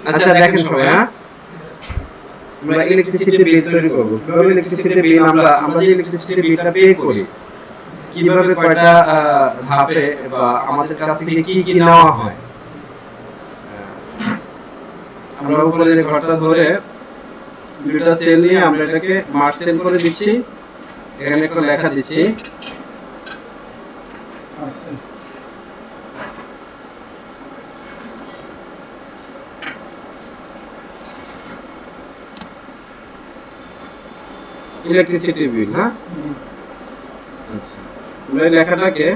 আচ্ছা দেখেন সবাই, হ্যাঁ আমরা ইলেকট্রিসিটি বিল তৈরি করব। কিভাবে ইলেকট্রিসিটি বিল আমরা যে ইলেকট্রিসিটি বিলটা পে করি, কিভাবে কয়টা ধাপে বা আমাদের কাছ থেকে কি কি নেওয়া হয়। আমরা উপরে যে ঘরটা ধরে দুটো সেল নিয়ে আমরা এটাকে মার্জ সেল করে দিচ্ছি। এখানে একটা লেখা দিচ্ছি ইলেকট্রিসিটি বিল। হ্যাঁ আচ্ছা, আমরা এই লেখাটাকে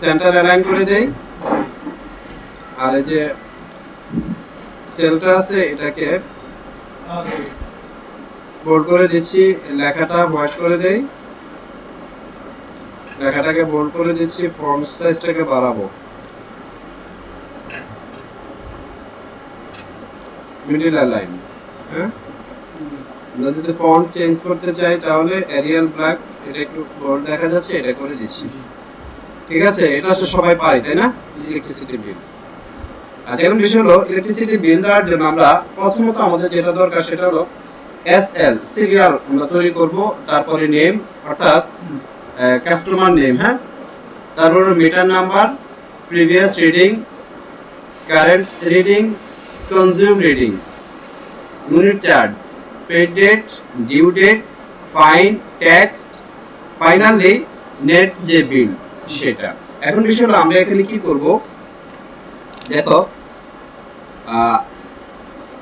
সেন্টার অ্যালাইন করে দেই, আর এই যে সেলটা আছে এটাকে বোল্ড করে দিচ্ছি, লেখাটা হোয়াইট করে দেই, লেখাটাকে বোল্ড করে দিচ্ছি, ফন্ট সাইজটাকে বাড়াবো, মিডল অ্যালাইন। হ্যাঁ আমরা যদি ফন্ট চেঞ্জ করতে চাই তাহলে এরিয়াল ব্ল্যাক, এটা একটু বোল্ড দেখা যাচ্ছে, এটা করে দিচ্ছি। ঠিক আছে, এটা আসলে সবাই পারি তাই না, ইলেকট্রিসিটি বিল। আচ্ছা এখন বিষয় হলো ইলেকট্রিসিটি বিল দেওয়ার জন্য আমরা প্রথমত আমাদের যেটা দরকার সেটা হলো এসএল সিরিয়াল আমরা তৈরি করব, তারপরে নেম অর্থাৎ কাস্টমার নেম, হ্যাঁ তারপরে meter number, previous reading, current reading, consume reading, unit charge, paid date, due date, fine, tax, finally net যে বিল সেটা। এখন বিষয় হলো আমরা এখানে কি করব, দেখো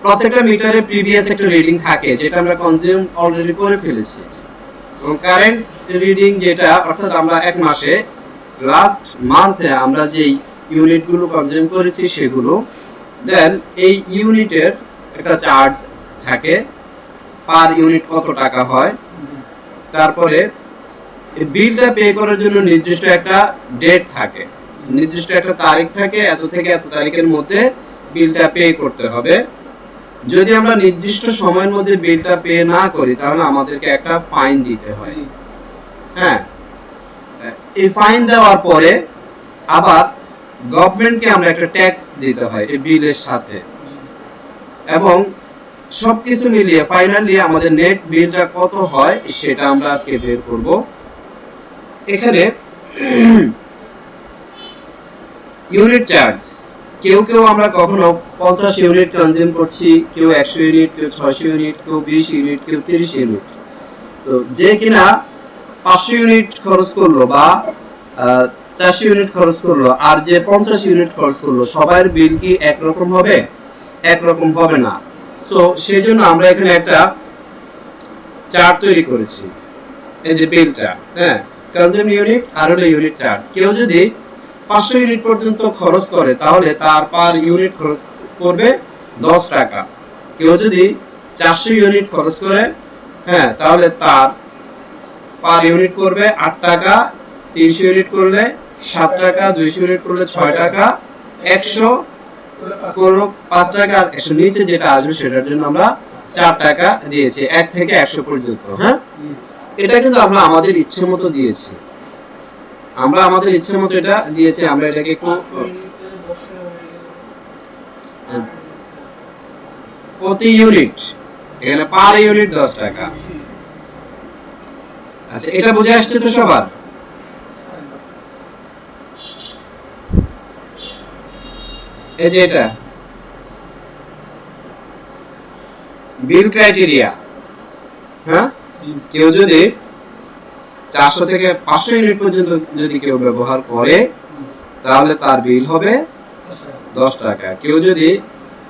প্রত্যেকটা মিটারে প্রিভিয়াস একটা রিডিং থাকে যেটা আমরা কনজিউম অলরেডি করে ফেলেছি, এবং কারেন্ট রিডিং যেটা অর্থাৎ আমরা এক মাসে লাস্ট মান্থে আমরা যেই ইউনিটগুলো কনজিউম করেছি সেগুলো। দেন এই ইউনিটের একটা চার্জ থাকে, পার ইউনিট কত টাকা হয়। তারপরে এই বিলটা পে করার জন্য নির্দিষ্ট একটা ডেট থাকে, নির্দিষ্ট একটা তারিখ থাকে, এত থেকে এত তারিখের মধ্যে বিলটা পে করতে হবে। যদি আমরা নির্দিষ্ট সময়ের মধ্যে বিলটা পে না করি তাহলে আমাদেরকে একটা ফাইন দিতে হয়। হ্যাঁ এই ফাইন দেওয়ার পরে আবার গভর্নমেন্টকে আমরা একটা ট্যাক্স দিতে হয় এই বিলের সাথে, এবং সবকিছু মিলিয়ে ফাইনালি আমাদের নেট বিলটা কত হয় সেটা আমরা আজকে বের করব। এখানে ইউনিট চার্জ, কেউ কেউ আমরা কখনো 50 ইউনিট কনজিউম করছি, কেউ 100 ইউনিট, কেউ 600 ইউনিট, কেউ 20 ইউনিট, কেউ 30 ইউনিট। তো যে কিনা 500 ইউনিট খরচ করলো বা 400 ইউনিট খরচ করলো আর যে 50 ইউনিট খরচ করলো, সবার বিল কি একরকম হবে? একরকম হবে না। সো সেই জন্য আমরা এখানে একটা চার্ট তৈরি করেছি, এই যে বিলটা, হ্যাঁ কনজিউম ইউনিট আর হলো ইউনিট চার্জ। কেউ যদি 500 ইউনিট পর্যন্ত খরচ করে তাহলে তার পার ইউনিট খরচ করবে 10 টাকা। কেউ যদি 400 ইউনিট খরচ করে, হ্যাঁ তাহলে তার পার ইউনিট করবে 8 টাকা, 300 ইউনিট করলে 7 টাকা, 200 ইউনিট করলে 6 টাকা, 100 করলে 5 টাকা, আর 100 নিচে যেটা আসবে সেটার জন্য আমরা 4 টাকা দিয়েছি, 1 থেকে 100 পর্যন্ত। হ্যাঁ এটা কিন্তু আমরা আমাদের ইচ্ছে মতো দিয়েছি, আমরা আমাদের ইচ্ছে মতো এটা দিয়েছি। আমরা এটাকে একটু প্রতি ইউনিট, এখানে পার ইউনিট 10 টাকা। আচ্ছা এটা বুঝে আসছে তো সবার? এই যে এটা বিল ক্রাইটেরিয়া। হ্যাঁ কেউ যদি 400 থেকে 500 ইউনিট পর্যন্ত যদি কেউ ব্যবহার করে তাহলে তার বিল হবে 10 টাকা। কেউ যদি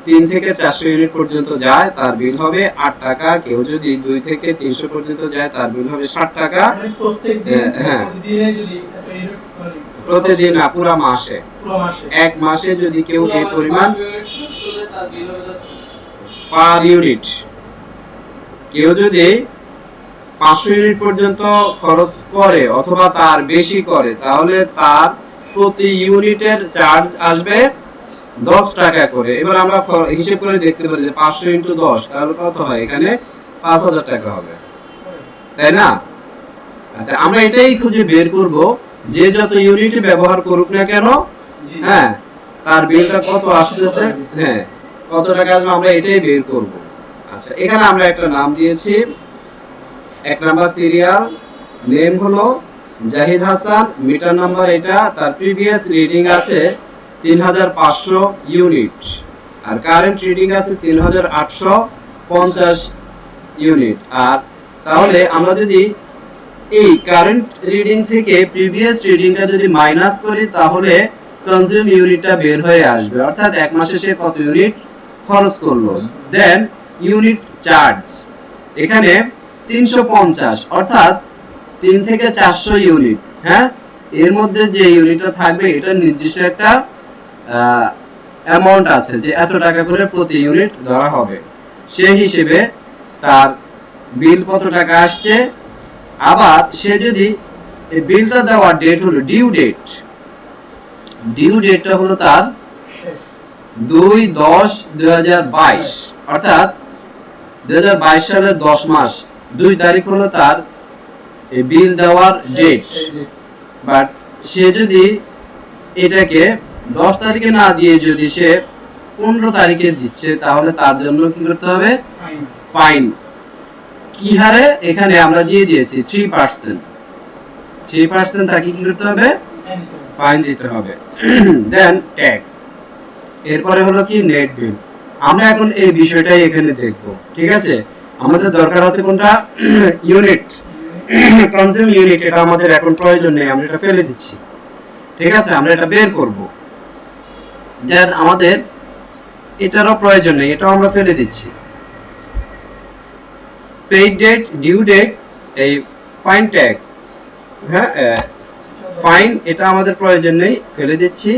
3 থেকে 400 ইউনিট পর্যন্ত যায় তার বিল হবে 8 টাকা। কেউ যদি 2 থেকে 300 পর্যন্ত যায় তার বিল হবে 60 টাকা। হ্যাঁ প্রতিদিন না, পুরো মাসে, এক মাসে যদি কেউ এই পরিমাণ পার ইউনিট, কেউ যদি 500 ইউনিট পর্যন্ত খরচ করে অথবা তার বেশি করে তাহলে তার প্রতি ইউনিটের চার্জ আসবে 10 টাকা করে। এবার আমরা হিসাব করে দেখতে পারি যে 500 × 10 তাহলে কত হয়, এখানে 5000 টাকা হবে, তাই না? আচ্ছা আমরা এটাই খুঁজে বের করব যে যত ইউনিট ব্যবহার করুক না কেন, হ্যাঁ তার বিলটা কত আসতেছে, হ্যাঁ কত টাকা আসবে আমরা এটাই বের করব। আচ্ছা এখানে আমরা একটা নাম দিয়েছি, 1 নাম্বার সিরিয়াল, নেম হলো জাহিদ হাসান, মিটার নাম্বার এটা, তার প্রিভিয়াস রিডিং আছে 3500 ইউনিট, আর কারেন্ট রিডিং আছে 3850 ইউনিট। আর তাহলে আমরা যদি এই কারেন্ট রিডিং থেকে প্রিভিয়াস রিডিংটা যদি মাইনাস করি তাহলে কনজিউম ইউনিটটা বের হয়ে আসবে, অর্থাৎ এক মাসে সে কত ইউনিট খরচ করলো। দেন ইউনিট চার্জ এখানে 350 অর্থাৎ 3 থেকে 400 ইউনিট, হ্যাঁ এর মধ্যে যে ইউনিটটা থাকবে এটা নির্দিষ্ট একটা অ্যামাউন্ট আছে যে এত টাকা করে প্রতি ইউনিট ধরা হবে, সেই হিসেবে তার বিল কত টাকা আসছে। আবার সে যদি এই বিলটা দেওয়ার ডেট হলো ডিউ ডেটটা হলো তার 2/10/2022 অর্থাৎ 2022 সালের 10 মাস 2 তারিখ হলো তার এই বিল দেওয়ার ডেট। বাট সে যদি এটাকে 10 তারিখে না দিয়ে যদি সে 15 তারিখে দিচ্ছে তাহলে তার জন্য কি করতে হবে, ফাইন। কি হারে, এখানে আমরা দিয়ে দিয়েছি 3% তাকে কি করতে হবে, ফাইন দিতে হবে। দেন ট্যাক্স, এরপরে হলো কি নেট বিল। আমরা এখন এই বিষয়টাই এখানে দেখব, ঠিক আছে। আমাদের দরকার আছে কোনটা, ইউনিট, কনজিউম ইউনিট, এটা আমাদের এখন প্রয়োজন নেই, আমরা এটা ফেলে দিচ্ছি, ঠিক আছে, আমরা এটা বের করব। দেন আমাদের এটারও প্রয়োজন নেই, এটাও আমরা ফেলে দিচ্ছি। পেইড ডেট, ডিউ ডেট, এই ফাইন ট্যাগ, হ্যাঁ ফাইন এটা আমাদের প্রয়োজন নেই, ফেলে দিচ্ছি।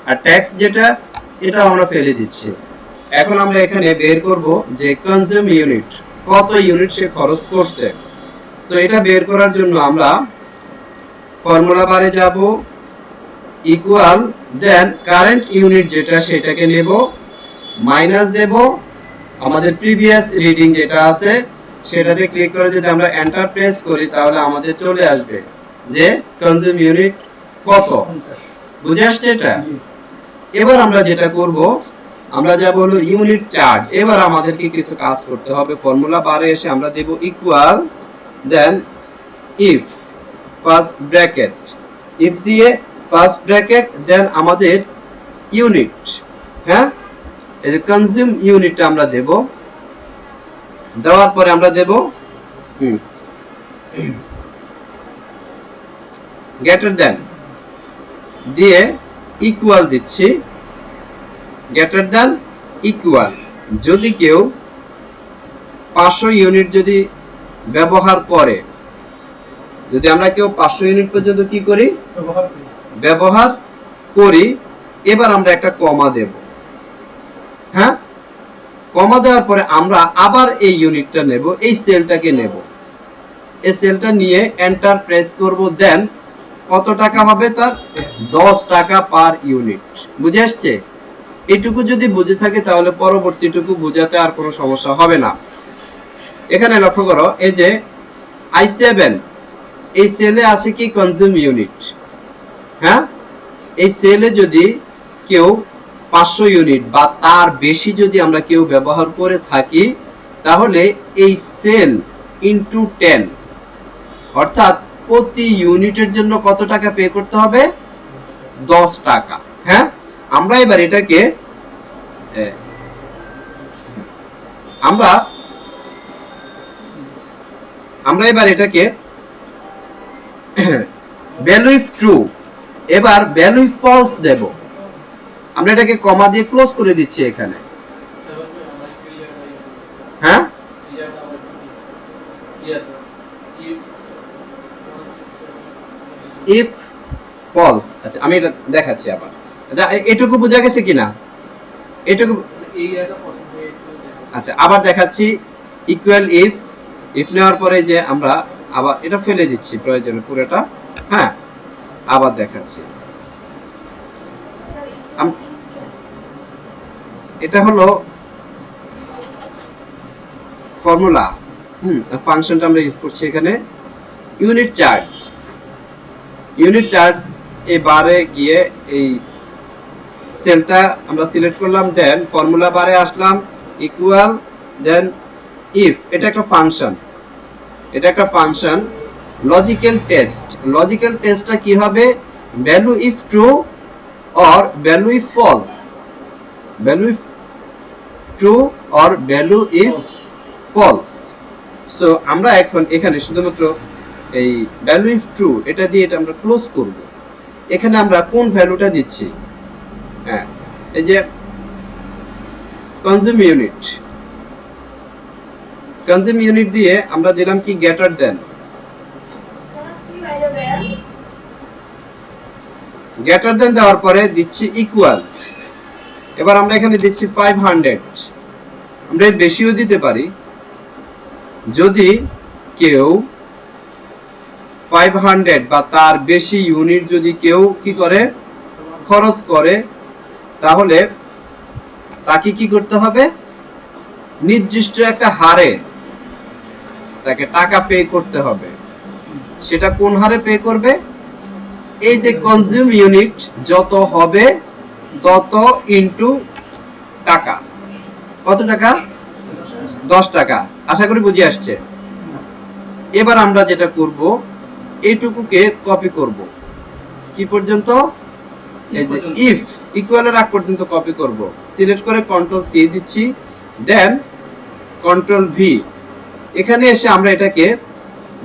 আর ট্যাক্স যেটা এটা আমরা ফেলে দিচ্ছি। এখন আমরা এখানে বের করব যে কনজিউম ইউনিট, কত ইউনিট সে খরচ করছে। সো এটা বের করার জন্য আমরা ফর্মুলা বারে যাব, ইকুয়াল, দেন কারেন্ট ইউনিট যেটা সেটাকে নেব, মাইনাস দেব আমাদের প্রিভিয়াস রিডিং যেটা আছে সেটাতে ক্লিক করে যদি আমরা এন্টার প্রেস করি তাহলে আমাদের চলে আসবে যে কনজিউম ইউনিট কত, বুঝে আসছে এটা। এবার আমরা যেটা করব, আমরা যাব হলো ইউনিট চার্জ। এবার আমাদেরকে কিছু কাজ করতে হবে, ফর্মুলা বারে এসে আমরা দেব equal, then if first bracket, if দিয়ে ফার্স্ট ব্র্যাকেট, দেন আমাদের ইউনিট, হ্যাঁ এই যে কনজিউম ইউনিটটা আমরা দেব, দেওয়ার পরে আমরা দেব গ্রেটার দেন দিয়ে ইকুয়াল দিচ্ছি, গ্রেটার দেন ইকুয়াল। যদি কেউ 500 ইউনিট যদি ব্যবহার করে, যদি আমরা কেউ 500 ইউনিট পর্যন্ত কি করি, ব্যবহার করি, এবার আমরা একটা কমা দেব, হ্যাঁ কমা দেওয়ার পরে আমরা আবার এই ইউনিটটা নেব, এই সেলটাকে নেব, এই সেলটা নিয়ে এন্টার প্রেস করব, দেন কত টাকা হবে, তার 10 টাকা পার ইউনিট। বুঝে আসছে? এইটুকু যদি বুঝে থাকে তাহলে পরবর্তীটুকু বোঝাতে আর কোনো সমস্যা হবে না। এখানে লক্ষ্য করো, এই যে I7 এই সেলে আছে কি কনজিউম ইউনিট, হ্যাঁ এই সেলে যদি কেউ 500 ইউনিট বা তার বেশি যদি আমরা কেউ ব্যবহার করে থাকি তাহলে এই সেল ইনটু 10 অর্থাৎ প্রতি ইউনিটের জন্য কত টাকা পে করতে হবে, 10 টাকা। হ্যাঁ আমরা এবার এটাকে আমরা এবার এটাকে ভ্যালু ইফ ট্রু, এবার ভ্যালু ইফ ফলস দেব। আমরা এটাকে কমা দিয়ে ক্লোজ করে দিচ্ছি এখানে, হ্যাঁ ইফ ফলস। আচ্ছা আমি এটা দেখাচ্ছি আবার। আচ্ছা এটুকু বোঝা গেছে কিনা, এটুকু আচ্ছা আবার দেখাচ্ছি, ইকুয়াল ইফ, ইফ নেওয়ার পরে যে আমরা আবার এটা ফেলে দিচ্ছি প্রয়োজনে পুরোটা, হ্যাঁ আবার দেখাচ্ছি। এটা হলো ফর্মুলা, ফাংশনটা আমরা ইউজ করছি এখানে, ইউনিট চার্জ, ইউনিট চার্জ এই বারে গিয়ে এই সেলটা আমরা সিলেক্ট করলাম, দেন ফর্মুলা বারে আসলাম, ইকুয়াল, দেন ইফ, এটা একটা ফাংশন, এটা একটা ফাংশন। লজিক্যাল টেস্ট, লজিক্যাল টেস্টটা কি হবে, value if true or value if false, value if true or value if false. So আমরা এখন এখানে শুধুমাত্র এই ভ্যালু ইফ ট্রু এটা দিয়ে এটা আমরা ক্লোজ করব। এখানে আমরা কোন ভ্যালুটা দিচ্ছি, হ্যাঁ এই যে কনজিউম ইউনিট, কনজিউম ইউনিট দিয়ে আমরা দিলাম কি গ্রেটার দেন, গ্রেটার দেন দেওয়ার পরে দিচ্ছি ইকুয়াল। এবার আমরা এখানে দিচ্ছি 500, আমরা এর বেশিও দিতে পারি। যদি কেউ 500 বা তার বেশি ইউনিট যদি কেউ কি করে খরচ করে, তাহলে তাকে কি করতে হবে, নির্দিষ্ট একটা হারে তাকে টাকা পে করতে হবে। সেটা কোন হারে পে করবে, এই যে কনজিউম ইউনিট যত হবে তত ইনটু টাকা, কত টাকা, 10 টাকা। আশা করি বুঝে আসছে। এবার আমরা যেটা করব, এইটুকুকে কপি করব কি পর্যন্ত, এই যে ইফ ইকুয়ালের আগ পর্যন্ত কপি করব। সিলেক্ট করে কন্ট্রোল সি দিচ্ছি, দেন কন্ট্রোল ভি। এখানে এসে আমরা এটাকে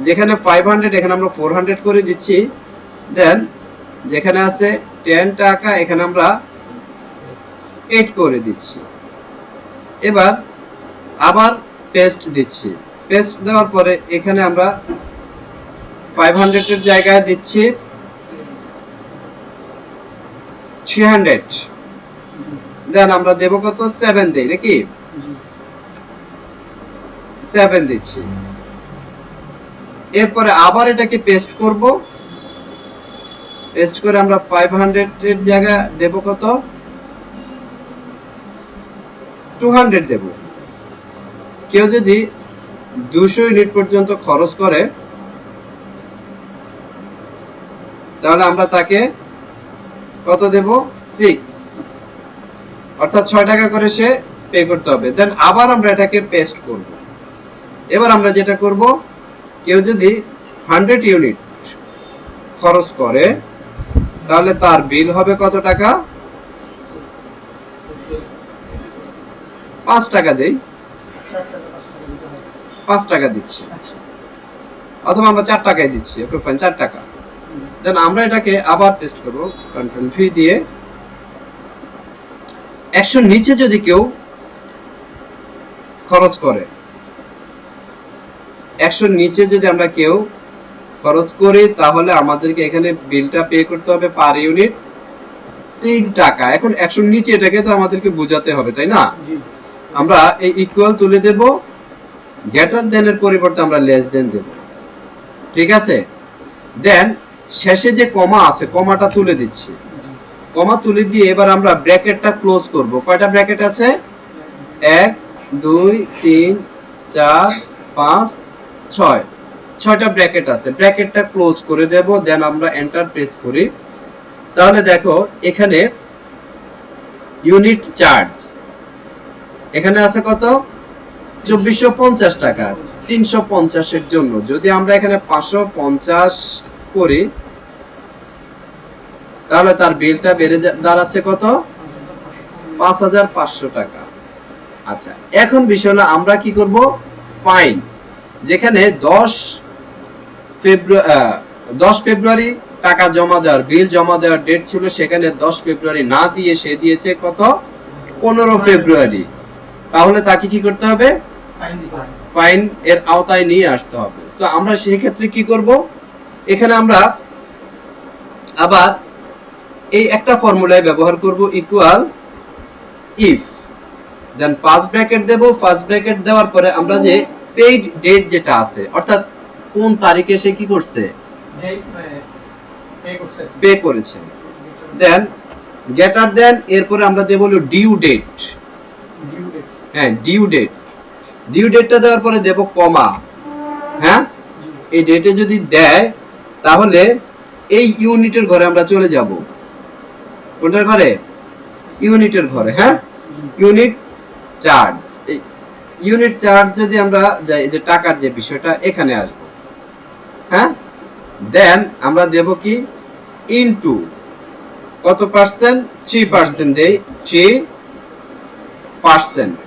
যেখানে 500 এখানে আমরা 400 করে দিচ্ছি, দেন যেখানে আছে 10 টাকা এখানে আমরা 8 করে দিচ্ছি। এবার আবার পেস্ট দিচ্ছি, পেস্ট দেওয়ার পরে এখানে আমরা 500 এর জায়গায় দিচ্ছি 300, দেন আমরা দেব কত, 7 দেই নাকি, 7 দিচ্ছি। এরপরে আবার এটাকে পেস্ট করব, পেস্ট করে আমরা 500 এর জায়গা দেব কত, 200 দেব। কেউ যদি 200 ইউনিট পর্যন্ত খরচ করে, তাহলে আমরা তাকে কত দেব, 6, অর্থাৎ 6 টাকা করে সে পে করতে হবে। দেন আবার আমরা এটাকে পেস্ট করব। এবার আমরা যেটা করব, কেউ যদি 100 ইউনিট খরচ করে, তাহলে তার বিল হবে কত টাকা, 5 টাকা দেই, 5 টাকা দিচ্ছি, অথবা আমরা 4 টাকায় দিচ্ছি, ওকে ফাইন 4 টাকা। দেন আমরা এটাকে আবার পেস্ট করব, কন্ট্রোল ভি দিয়ে। 100 নিচে যদি কেউ খরচ করে, 100 নিচে যদি আমরা কেউ খরচ করি, তাহলে আমাদেরকে এখানে বিলটা পে করতে হবে পার ইউনিট 3 টাকা। এখন 100 নিচে এটাকে তো আমাদেরকে বোঝাতে হবে, তাই না? আমরা এই ইকুয়াল তুলে দেব, গ্রেটার দেন এর পরিবর্তে আমরা লেস দেন দেব, ঠিক আছে? দেন শেষে যে কমা আছে, কমাটা তুলে দিচ্ছি, কমা তুলে দিয়ে এবার আমরা ব্র্যাকেটটা ক্লোজ করব। কয়টা ব্র্যাকেট আছে, 1 2 3 4 5 6, 6টা ব্র্যাকেট আছে। ব্র্যাকেটটা ক্লোজ করে দেব, দেন আমরা এন্টার প্রেস করি। তাহলে দেখো এখানে ইউনিট চার্জ এখানে আছে কত, 2450 টাকা 350 এর জন্য। যদি আমরা এখানে 550 করি, তাহলে তার বিলটা বেড়ে দাঁড়াচ্ছে কত, 5500 টাকা। আচ্ছা, এখন বিষয় হলো আমরা কি করব, ফাইন, যেখানে 10 ফেব্রুয়ারি টাকা জমা দেওয়ার, বিল জমা দেওয়ার ডেট ছিল, সেখানে 10 ফেব্রুয়ারি না দিয়ে সে দিয়েছে কত, 15 ফেব্রুয়ারি। তাহলে তাকে কি করতে হবে, ফাইন এর আওতায় নিয়ে আসতে হবে। সো আমরা সেই ক্ষেত্রে কি করব, এখানে আমরা আবার এই একটা ফর্মুলায় ব্যবহার করব, equal if, then first bracket দেব। ফার্স্ট ব্র্যাকেট দেওয়ার পরে আমরা যে পেইড ডেট যেটা আছে, অর্থাৎ কোন তারিখে সে কি করছে, পে করেছে, দেন গ্রেটার দেন, এরপরে আমরা দেব হলো ডিউ ডেট। হ্যাঁ, ডিউ ডেট, ডিউ ডেটটা দেওয়ার পরে দেব কমা, হ্যাঁ এই ডেটে যদি দেয় তাহলে এই ইউনিটের ঘরে আমরা চলে যাব। কোনটার ঘরে? ইউনিটের ঘরে। হ্যাঁ, ইউনিট চার্জ। এই ইউনিট চার্জ যদি আমরা যাই, যে টাকার যে বিষয়টা এখানে আসবো। হ্যাঁ, দেন আমরা দেব কি ইনটু কত পার্সেন্ট? 3% দেই, 3%।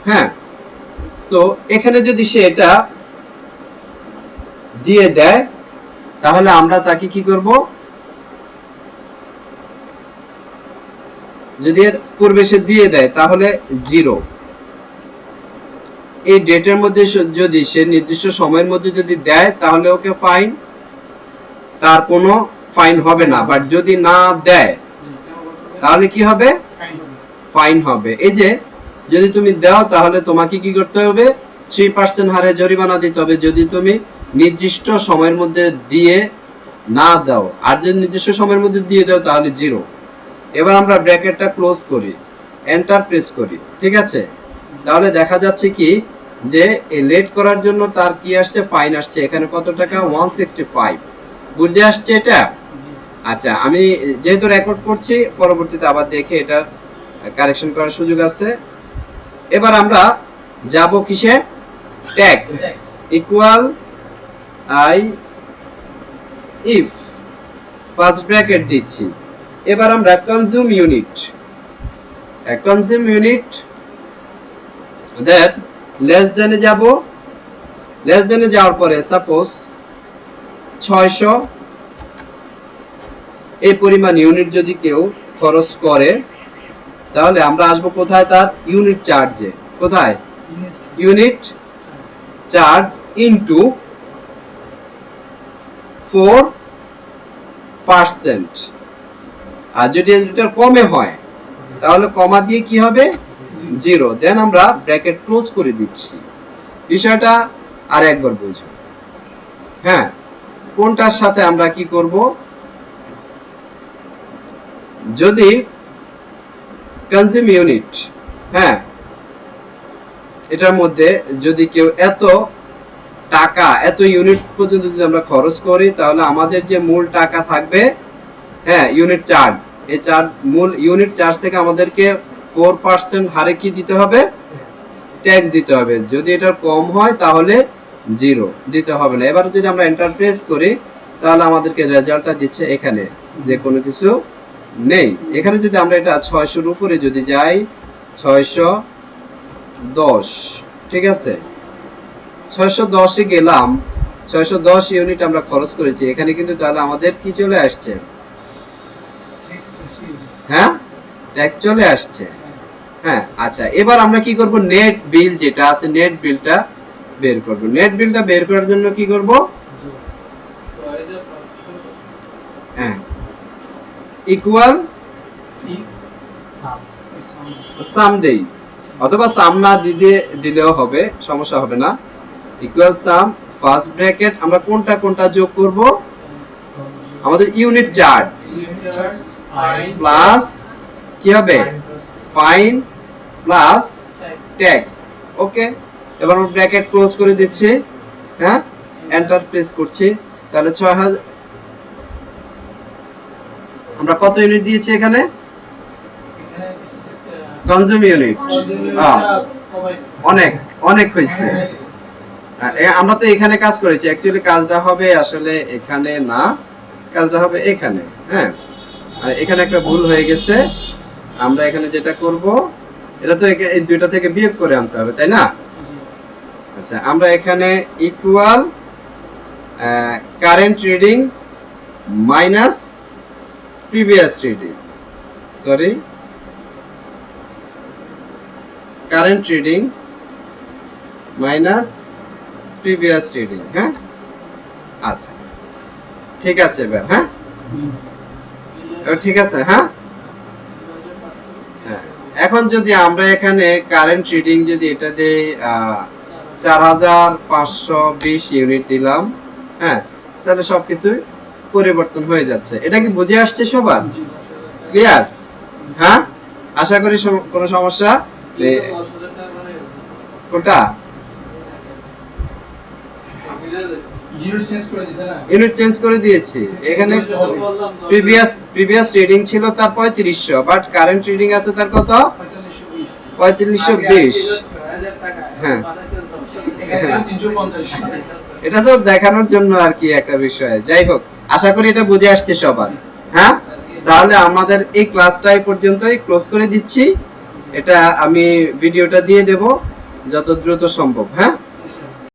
হ্যাঁ, সো এখানে যদি সে এটা দিয়ে দেয় তাহলে আমরা তাকে কি করব? যদি এর পূর্বে সে দিয়ে দেয় তাহলে 0। এই ডেটের মধ্যে যদি সে নির্দিষ্ট সময়ের মধ্যে যদি দেয় তাহলে ওকে ফাইন, তার কোনো ফাইন হবে না। বাট যদি না দেয় তাহলে কি হবে? ফাইন হবে। এই যে যদি তুমি দাও তাহলে তোমাকে কি করতে হবে? 3% হারে জরিমানা দিতে হবে যদি তুমি নির্দিষ্ট সময়ের মধ্যে দিয়ে না দাও। আর যদি নির্দিষ্ট সময়ের মধ্যে দিয়ে দাও তাহলে 0। এবার আমরা ব্র্যাকেটটা ক্লোজ করি, এন্টার প্রেস করি। ঠিক আছে, তাহলে দেখা যাচ্ছে কি যে লেট করার জন্য তার কি আসছে? ফাইন আসছে। এখানে কত টাকা? 165। বুঝে আসছে এটা? আচ্ছা, আমি যেহেতু রেকর্ড করছি পরবর্তীতে আবার দেখে এটা কারেকশন করার সুযোগ আছে। এবার আমরা যাব কিসে? Tax equal I if first bracket দিচ্ছি। এবার আমরা কনজিউম ইউনিট, দ্যাট লেস দেনে যাব। লেস দেনে যাওয়ার পরে সাপোজ 600 এই পরিমাণ ইউনিট যদি কেউ খরচ করে তাহলে আমরা আসবো কোথায়? তার ইউনিট চার্জে। কোথায়? Unit charge into 4%। আর যদি এটার কমে হয় তাহলে কমা দিয়ে কি হবে? 0। দেন আমরা ব্র্যাকেট ক্লোজ করে দিচ্ছি। বিষয়টা আর একবার বুঝুন। হ্যাঁ, কোনটার সাথে আমরা কি করব? যদি কনজিউম ইউনিট, হ্যাঁ, এটার মধ্যে যদি কেউ এত টাকা, এত ইউনিট পর্যন্ত যদি আমরা খরচ করি তাহলে আমাদের যে মূল টাকা থাকবে, হ্যাঁ, ইউনিট চার্জ, এই চার্জ, মূল ইউনিট চার্জ থেকে আমাদেরকে 4% হারে কি দিতে হবে? ট্যাক্স দিতে হবে। যদি এটা কম হয় তাহলে 0 দিতে হবে না। এবার যদি আমরা এন্টার প্রেস করি তাহলে আমাদেরকে রেজাল্টটা দিচ্ছে এখানে যে কোনো কিছু নেই। এখানে যদি আমরা এটা 600 এর উপরে যদি যাই, 610, ঠিক আছে, 610 এ গেলাম, 610 ইউনিট আমরা খরচ করেছি। এখানে কিন্তু তাহলে আমাদের কি চলে আসছে? হ্যাঁ, ট্যাক্স চলে আসছে। হ্যাঁ, আচ্ছা, এবার আমরা কি করব? নেট বিল যেটা আছে, নেট বিলটা বের করব। নেট বিলটা বের করার জন্য কি করব? হ্যাঁ, ইকুয়াল সাম দেই, অথবা সাম না দিলেও হবে, সমস্যা হবে না। ইকুয়াল সাম ফার্স্ট ব্র্যাকেট আমরা কোনটা কোনটা যোগ করব? আমাদের ইউনিট চার্জ প্লাস কি হবে? Fine plus tax. ওকে, এবার আমরা ব্র্যাকেট ক্লোজ করে দিচ্ছি। হ্যাঁ, এন্টার প্রেস করছি। তাহলে 6000 আমরা কত ইউনিট দিয়েছি এখানে? কনজিউম ইউনিট অনেক অনেক হয়েছে। আমরা তো এখানে কাজ করেছি, অ্যাকচুয়ালি কাজটা হবে আসলে এখানে না, কাজটা হবে এখানে। হ্যাঁ, আর এখানে একটা ভুল হয়ে গেছে। আমরা এখানে যেটা করব, এটা তো এই দুইটা থেকে বিয়োগ করে আনতে হবে, তাই না? আচ্ছা, আমরা এখানে equal current reading minus previous reading, sorry, current reading minus previous reading. হ্যাঁ, আচ্ছা, ঠিক আছে এবার। হ্যাঁ, ঠিক আছে। হ্যাঁ, এখন যদি আমরা এখানে কারেন্ট রিডিং যদি এটা দেই 4520 ইউনিট দিলাম, হ্যাঁ, তাহলে সবকিছু পরিবর্তন হয়ে যাচ্ছে। এটা কি বুঝে আসছে সবার? ক্লিয়ার? হ্যাঁ, আশা করি কোনো সমস্যা কোনটা? ইউনিট চেঞ্জ করে দিছে না ইউনিট চেঞ্জ করে দিয়েছি এখানে প্রিভিয়াস রিডিং ছিল তার 3500 বাট কারেন্ট রিডিং আছে তার কত 3520 হ্যাঁ এটা তো দেখানোর জন্য আর কি একটা বিষয় যাই হোক আশা করি এটা বুঝে আসছে সবার হ্যাঁ তাহলে আমাদের এই ক্লাসটা এই পর্যন্তই ক্লোজ করে দিচ্ছি এটা আমি ভিডিওটা দিয়ে দেব যত দ্রুত সম্ভব হ্যাঁ